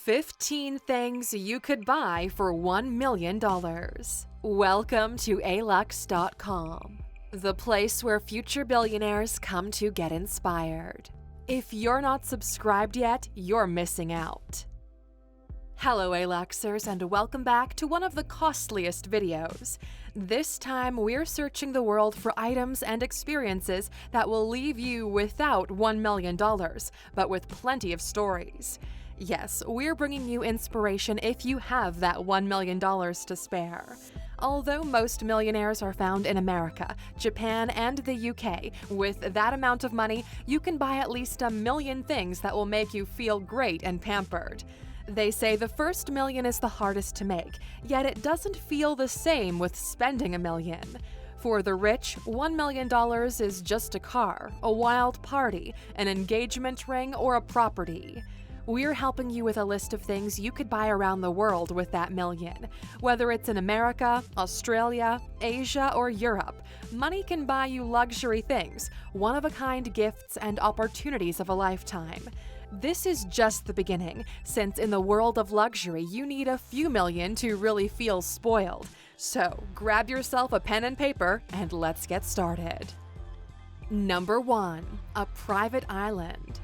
15 things you could buy for $1 million. Welcome to Alux.com, the place where future billionaires come to get inspired. If you're not subscribed yet, you're missing out. Hello Aluxers, and welcome back to one of the costliest videos. This time we're searching the world for items and experiences that will leave you without $1 million, but with plenty of stories. Yes, we're bringing you inspiration if you have that $1 million to spare. Although most millionaires are found in America, Japan, and the UK, with that amount of money, you can buy at least a million things that will make you feel great and pampered. They say the first million is the hardest to make, yet it doesn't feel the same with spending $1 million. For the rich, $1 million is just a car, a wild party, an engagement ring, or a property. We're helping you with a list of things you could buy around the world with that million. Whether it's in America, Australia, Asia, or Europe, money can buy you luxury things, one-of-a-kind gifts, and opportunities of a lifetime. This is just the beginning, since in the world of luxury, you need a few million to really feel spoiled. So grab yourself a pen and paper, and let's get started. Number 1. A private island.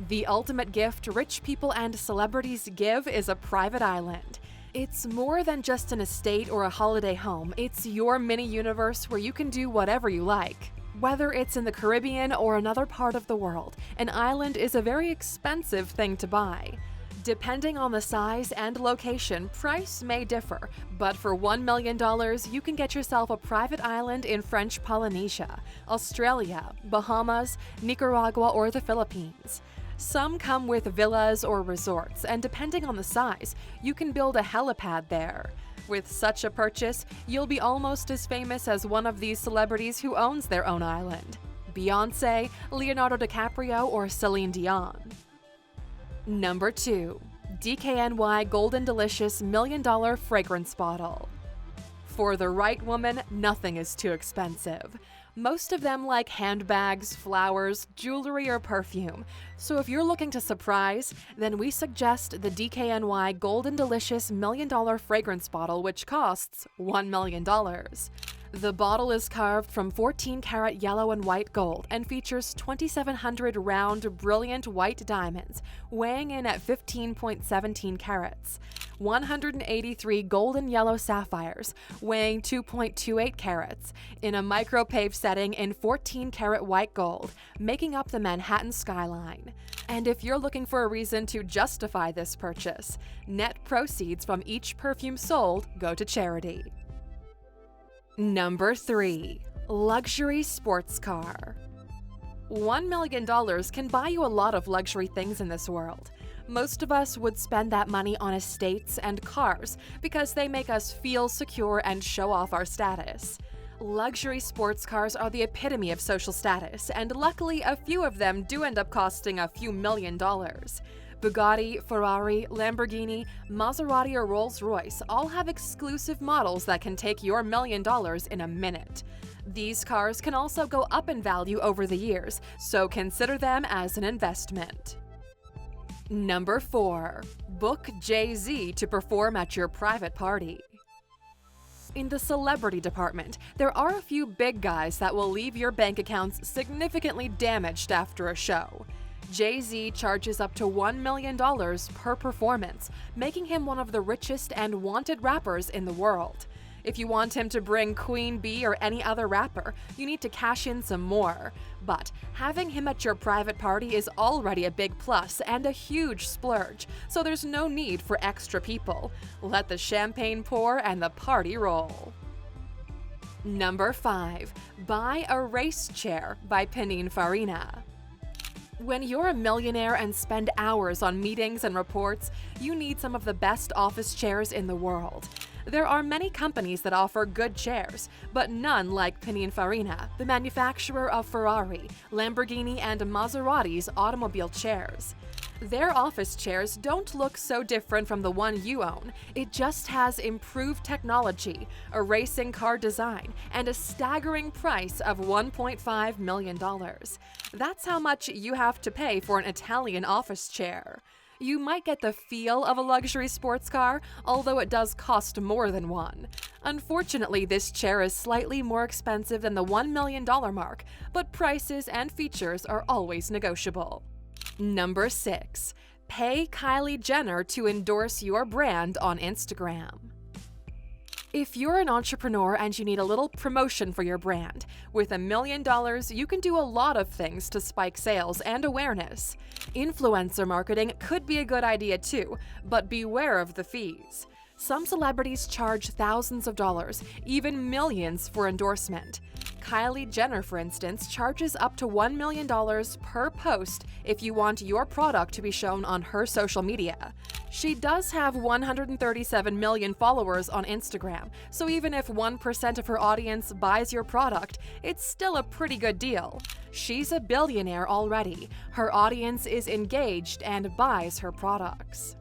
The ultimate gift rich people and celebrities give is a private island. It's more than just an estate or a holiday home, it's your mini-universe where you can do whatever you like. Whether it's in the Caribbean or another part of the world, an island is a very expensive thing to buy. Depending on the size and location, price may differ, but for $1 million, you can get yourself a private island in French Polynesia, Australia, Bahamas, Nicaragua, or the Philippines. Some come with villas or resorts, and depending on the size, you can build a helipad there. With such a purchase, you'll be almost as famous as one of these celebrities who owns their own island: Beyoncé, Leonardo DiCaprio, or Celine Dion. Number 2. DKNY Golden Delicious $1 Million Fragrance Bottle. For the right woman, nothing is too expensive. Most of them like handbags, flowers, jewelry, or perfume. So if you're looking to surprise, then we suggest the DKNY Golden Delicious $1 Million Fragrance Bottle, which costs $1 million. The bottle is carved from 14-karat yellow and white gold and features 2,700 round, brilliant white diamonds, weighing in at 15.17 carats. 183 golden yellow sapphires, weighing 2.28 carats, in a micropave setting in 14-karat white gold, making up the Manhattan skyline. And if you're looking for a reason to justify this purchase, net proceeds from each perfume sold go to charity. Number 3. Luxury sports car. $1 million can buy you a lot of luxury things in this world. Most of us would spend that money on estates and cars because they make us feel secure and show off our status. Luxury sports cars are the epitome of social status, and luckily a few of them do end up costing a few $1 million. Bugatti, Ferrari, Lamborghini, Maserati, or Rolls-Royce all have exclusive models that can take your $1 million in a minute. These cars can also go up in value over the years, so consider them as an investment. Number 4. Book Jay-Z to perform at your private party. In the celebrity department, there are a few big guys that will leave your bank accounts significantly damaged after a show. Jay-Z charges up to $1 million per performance, making him one of the richest and wanted rappers in the world. If you want him to bring Queen Bee or any other rapper, you need to cash in some more. But having him at your private party is already a big plus and a huge splurge, so there's no need for extra people. Let the champagne pour and the party roll. Number 5. Buy a RaceChair by Pininfarina. When you're a millionaire and spend hours on meetings and reports, you need some of the best office chairs in the world. There are many companies that offer good chairs, but none like Pininfarina, the manufacturer of Ferrari, Lamborghini, and Maserati's automobile chairs. Their office chairs don't look so different from the one you own. It just has improved technology, a racing car design, and a staggering price of $1.5 million. That's how much you have to pay for an Italian office chair. You might get the feel of a luxury sports car, although it does cost more than one. Unfortunately, this chair is slightly more expensive than the $1 million mark, but prices and features are always negotiable. Number 6. Pay Kylie Jenner to endorse your brand on Instagram. If you're an entrepreneur and you need a little promotion for your brand, with $1 million, you can do a lot of things to spike sales and awareness. Influencer marketing could be a good idea too, but beware of the fees. Some celebrities charge thousands of dollars, even millions, for endorsement. Kylie Jenner, for instance, charges up to $1 million per post if you want your product to be shown on her social media. She does have 137 million followers on Instagram, so even if 1% of her audience buys your product, it's still a pretty good deal. She's a billionaire already. Her audience is engaged and buys her products.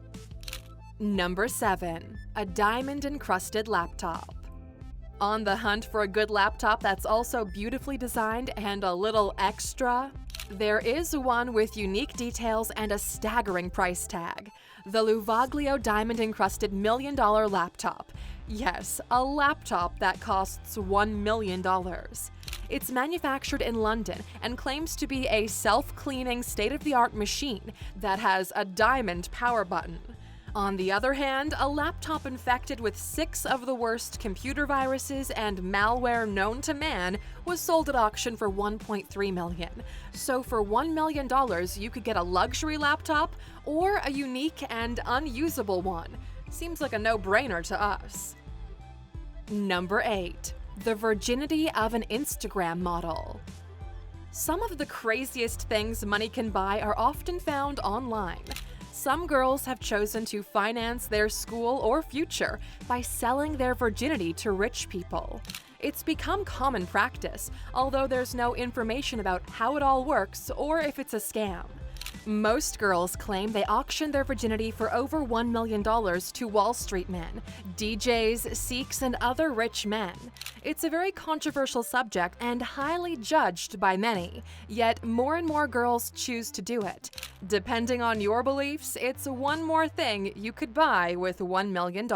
Number 7. A diamond-encrusted laptop. On the hunt for a good laptop that's also beautifully designed and a little extra? There is one with unique details and a staggering price tag. The Luvaglio diamond-encrusted $1 million laptop. Yes, a laptop that costs $1 million. It's manufactured in London and claims to be a self-cleaning, state-of-the-art machine that has a diamond power button. On the other hand, a laptop infected with 6 of the worst computer viruses and malware known to man was sold at auction for $1.3 million. So for $1 million, you could get a luxury laptop or a unique and unusable one. Seems like a no-brainer to us. Number 8. The virginity of an Instagram model. Some of the craziest things money can buy are often found online. Some girls have chosen to finance their school or future by selling their virginity to rich people. It's become common practice, although there's no information about how it all works or if it's a scam. Most girls claim they auctioned their virginity for over $1 million to Wall Street men, DJs, Sikhs, and other rich men. It's a very controversial subject and highly judged by many, yet more and more girls choose to do it. Depending on your beliefs, it's one more thing you could buy with $1 million.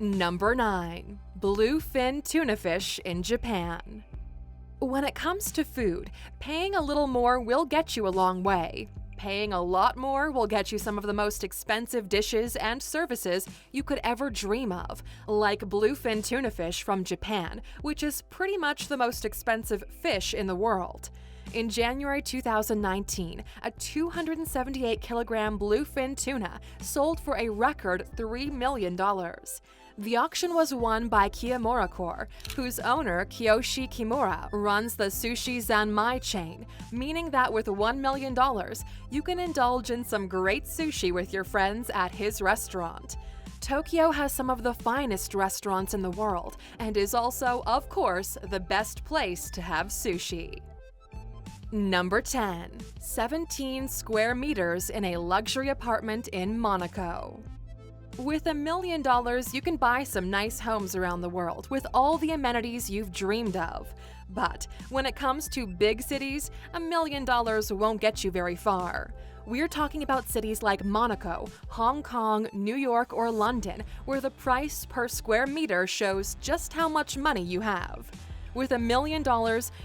Number 9. Bluefin tuna fish in Japan. When it comes to food, paying a little more will get you a long way. Paying a lot more will get you some of the most expensive dishes and services you could ever dream of, like bluefin tuna fish from Japan, which is pretty much the most expensive fish in the world. In January 2019, a 278-kilogram bluefin tuna sold for a record $3 million. The auction was won by Kimura Corp, whose owner, Kiyoshi Kimura, runs the Sushi Zanmai chain, meaning that with $1 million, you can indulge in some great sushi with your friends at his restaurant. Tokyo has some of the finest restaurants in the world, and is also, of course, the best place to have sushi. Number 10. 17 square meters in a luxury apartment in Monaco. With $1 million, you can buy some nice homes around the world with all the amenities you've dreamed of. But when it comes to big cities, $1 million won't get you very far. We're talking about cities like Monaco, Hong Kong, New York, or London, where the price per square meter shows just how much money you have. With $1 million,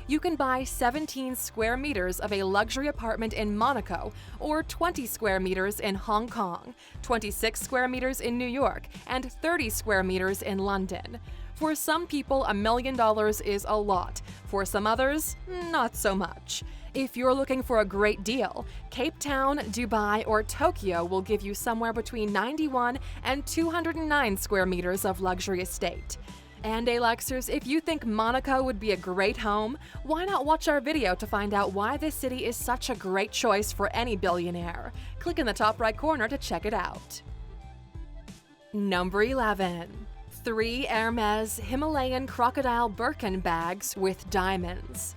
you can buy 17 square meters of a luxury apartment in Monaco, or 20 square meters in Hong Kong, 26 square meters in New York, and 30 square meters in London. For some people, $1 million is a lot. For some others, not so much. If you're looking for a great deal, Cape Town, Dubai, or Tokyo will give you somewhere between 91 and 209 square meters of luxury estate. And Aluxers, if you think Monaco would be a great home, why not watch our video to find out why this city is such a great choice for any billionaire? Click in the top right corner to check it out. Number 11. 3 Hermes Hymalaian Crocodile Birkin bags with diamonds.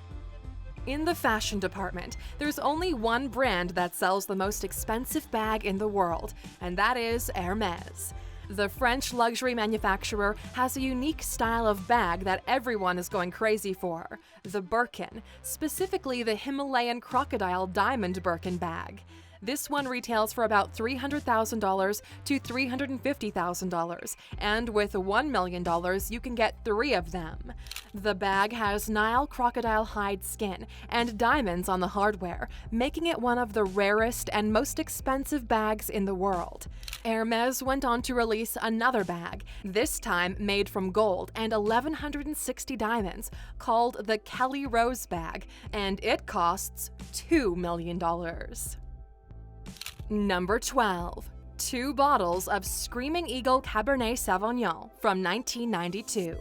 In the fashion department, there's only one brand that sells the most expensive bag in the world, and that is Hermes. The French luxury manufacturer has a unique style of bag that everyone is going crazy for, the Birkin, specifically the Himalayan Crocodile Diamond Birkin bag. This one retails for about $300,000 to $350,000, and with $1 million, you can get 3 of them. The bag has Nile crocodile hide skin and diamonds on the hardware, making it one of the rarest and most expensive bags in the world. Hermes went on to release another bag, this time made from gold and 1,160 diamonds, called the Kelly Rose bag, and it costs $2 million. Number 12. 2 bottles of Screaming Eagle Cabernet Sauvignon from 1992.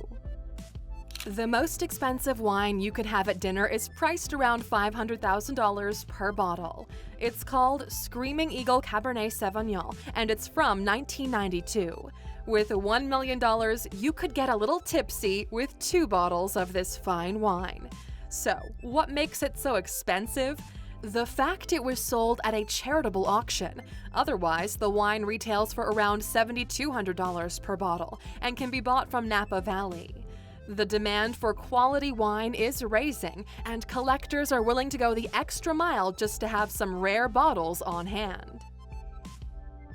The most expensive wine you could have at dinner is priced around $500,000 per bottle. It's called Screaming Eagle Cabernet Sauvignon, and it's from 1992. With $1 million, you could get a little tipsy with 2 bottles of this fine wine. So, what makes it so expensive? The fact it was sold at a charitable auction. Otherwise, the wine retails for around $7,200 per bottle and can be bought from Napa Valley. The demand for quality wine is rising, and collectors are willing to go the extra mile just to have some rare bottles on hand.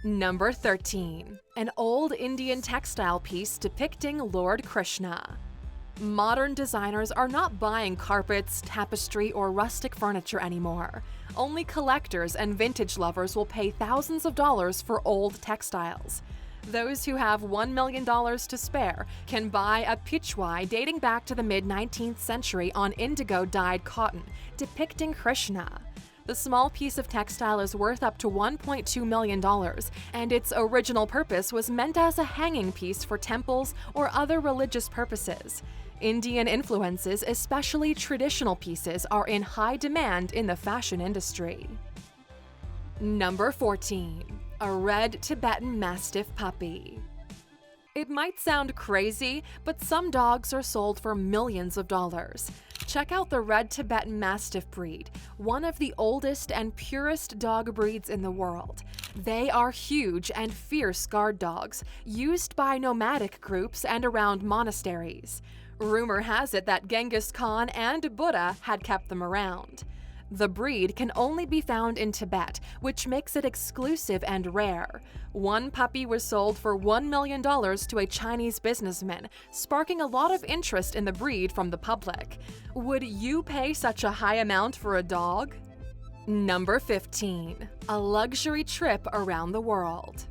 Number 13. An old Indian textile piece depicting Lord Krishna. Modern designers are not buying carpets, tapestry, or rustic furniture anymore. Only collectors and vintage lovers will pay thousands of dollars for old textiles. Those who have $1 million to spare can buy a pichwai dating back to the mid-19th century on indigo-dyed cotton, depicting Krishna. The small piece of textile is worth up to $1.2 million, and its original purpose was meant as a hanging piece for temples or other religious purposes. Indian influences, especially traditional pieces, are in high demand in the fashion industry. Number 14. A Red Tibetan Mastiff puppy. It might sound crazy, but some dogs are sold for millions of dollars. Check out the Red Tibetan Mastiff breed, one of the oldest and purest dog breeds in the world. They are huge and fierce guard dogs, used by nomadic groups and around monasteries. Rumor has it that Genghis Khan and Buddha had kept them around. The breed can only be found in Tibet, which makes it exclusive and rare. One puppy was sold for $1 million to a Chinese businessman, sparking a lot of interest in the breed from the public. Would you pay such a high amount for a dog? Number 15. A luxury trip around the world.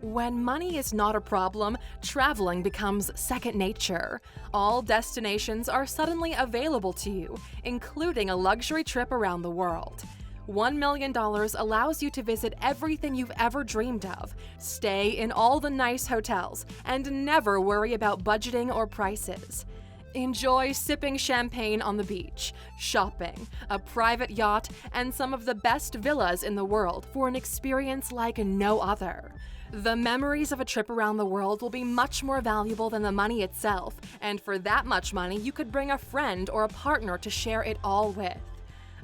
When money is not a problem, traveling becomes second nature. All destinations are suddenly available to you, including a luxury trip around the world. $1 million allows you to visit everything you've ever dreamed of, stay in all the nice hotels, and never worry about budgeting or prices. Enjoy sipping champagne on the beach, shopping, a private yacht, and some of the best villas in the world for an experience like no other. The memories of a trip around the world will be much more valuable than the money itself, and for that much money, you could bring a friend or a partner to share it all with.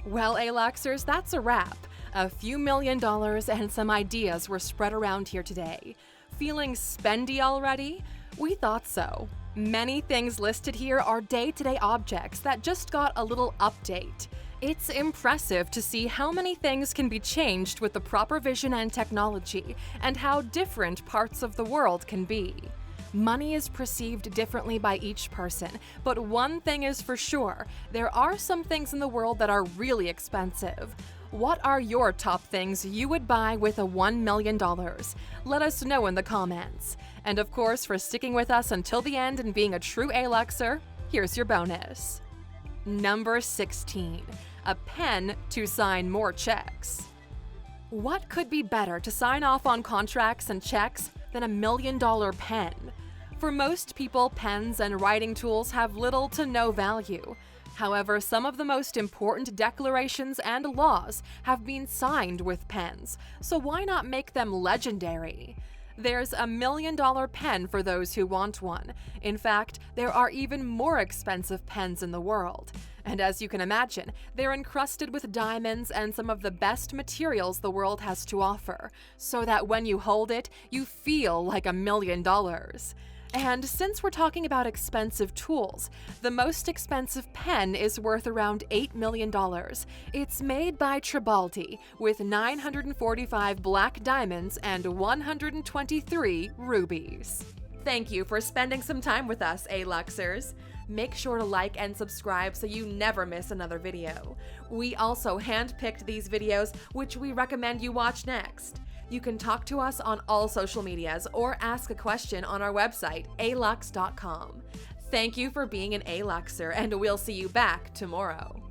Well, Aluxers, that's a wrap. A few $1 million and some ideas were spread around here today. Feeling spendy already? We thought so. Many things listed here are day-to-day objects that just got a little update. It's impressive to see how many things can be changed with the proper vision and technology, and how different parts of the world can be. Money is perceived differently by each person, but one thing is for sure, there are some things in the world that are really expensive. What are your top things you would buy with a $1 million? Let us know in the comments. And of course, for sticking with us until the end and being a true Aluxer, here's your bonus. Number 16. A pen to sign more checks. What could be better to sign off on contracts and checks than a $1 million pen? For most people, pens and writing tools have little to no value. However, some of the most important declarations and laws have been signed with pens, so why not make them legendary? There's a $1 million pen for those who want one. In fact, there are even more expensive pens in the world. And as you can imagine, they're encrusted with diamonds and some of the best materials the world has to offer, so that when you hold it, you feel like $1 million. And since we're talking about expensive tools, the most expensive pen is worth around $8 million. It's made by Tribalti with 945 black diamonds and 123 rubies. Thank you for spending some time with us, A-Luxers. Make sure to like and subscribe so you never miss another video. We also handpicked these videos, which we recommend you watch next. You can talk to us on all social medias or ask a question on our website, Alux.com. Thank you for being an A-Luxer, and we'll see you back tomorrow.